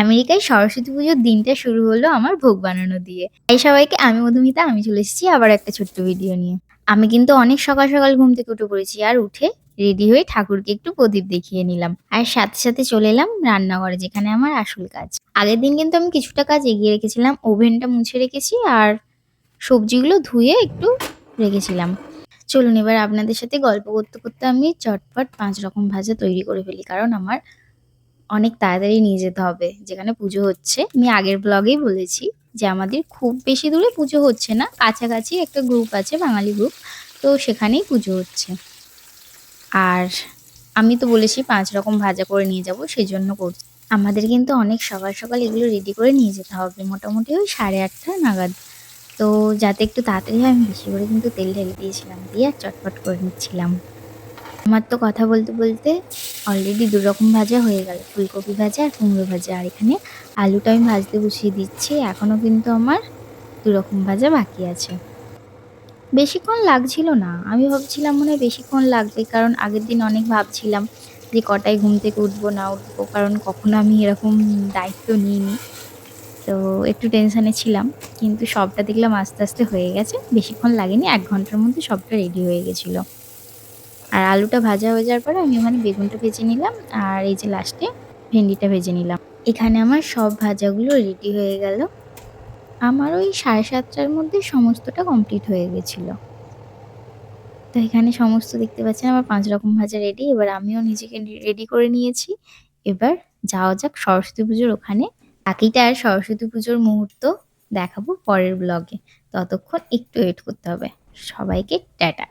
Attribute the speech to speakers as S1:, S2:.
S1: আমেরিকায় সরস্বতী পুজোর দিনটা শুরু হলো আমার ভোগ বানানো দিয়ে। এই সবাইকে, আমি মধুমিতা, আমি চলে এসেছি আবার একটা ছোট্ট ভিডিও নিয়ে। আমি কিন্তু অনেক সকাল সকাল ঘুম থেকে উঠে পড়েছি আর উঠে রেডি হয়ে ঠাকুরকে একটু প্রদীপ দেখিয়ে নিলাম। আর সাথে সাথে চলে এলাম রান্নাঘরে, যেখানে আমার আসল কাজ। আগের দিন কিন্তু আমি কিছুটা কাজ এগিয়ে রেখেছিলাম, ওভেনটা মুছে রেখেছি আর সবজিগুলো ধুয়ে একটু রেখেছিলাম। চলুন এবার আপনাদের সাথে গল্প করতে করতে আমি চটপট ৫ রকম ভাজা তৈরি করে ফেলি, কারণ আমার অনেক তাড়াতাড়ি নিয়ে যেতে হবে যেখানে পুজো হচ্ছে। আমি আগের ব্লগেই বলেছি যে আমাদের খুব বেশি দূরে পুজো হচ্ছে না, কাছাকাছি একটা গ্রুপ আছে, বাঙালি গ্রুপ, তো সেখানেই পুজো হচ্ছে। আর আমি তো বলেছি ৫ রকম ভাজা করে নিয়ে যাব, সেজন্য করছি। আমাদের কিন্তু অনেক সকাল সকাল এগুলো রেডি করে নিয়ে যেতে হবে, মোটামুটি ওই ৮:৩০ নাগাদ। তো যাতে একটু তাড়াতাড়ি হয় আমি বেশি করে কিন্তু তেল ঢেলে দিয়েছিলাম, দিয়ে আর চটপট করে নিচ্ছিলাম। আমার তো কথা বলতে বলতে অলরেডি ২ রকম ভাজা হয়ে গেল, ফুলকপি ভাজা আর কুমড়ো ভাজা। আর এখানে আলুটা আমি ভাজতে বসিয়ে দিচ্ছি। এখনও কিন্তু আমার ২ রকম ভাজা বাকি আছে। বেশিক্ষণ লাগছিল না। আমি ভাবছিলাম মনে হয় বেশিক্ষণ লাগবে, কারণ আগের দিন অনেক ভাবছিলাম যে কটায় ঘুম থেকে উঠবো না উঠবো, কারণ কখনো আমি এরকম দায়িত্ব নিইনি। তো একটু টেনশনে ছিলাম, কিন্তু সবটা দেখলাম আস্তে আস্তে হয়ে গেছে। বেশিক্ষণ লাগেনি, ১ ঘন্টার মধ্যে সবটা রেডি হয়ে গেছিলো। আর আলুটা ভাজা হয়ে যাওয়ার পরে আমি ওখানে বেগুনটা ভেজে নিলাম, আর এই যে লাস্টে ভেন্ডিটা ভেজে নিলাম। এখানে আমার সব ভাজাগুলো রেডি হয়ে গেল। আমার ওই ৭:৩০টার মধ্যে সমস্তটা কমপ্লিট হয়ে গেছিলো। তো এখানে সমস্ত দেখতে পাচ্ছেন আমার ৫ রকম ভাজা রেডি। এবার আমিও নিজেকে রেডি করে নিয়েছি। এবার যাওয়া যাক সরস্বতী পুজোর ওখানে। বাকিটা আর সরস্বতী পুজোর মুহূর্ত দেখাবো পরের ব্লগে। ততক্ষণ একটু ওয়েট করতে হবে। সবাইকে টাটা।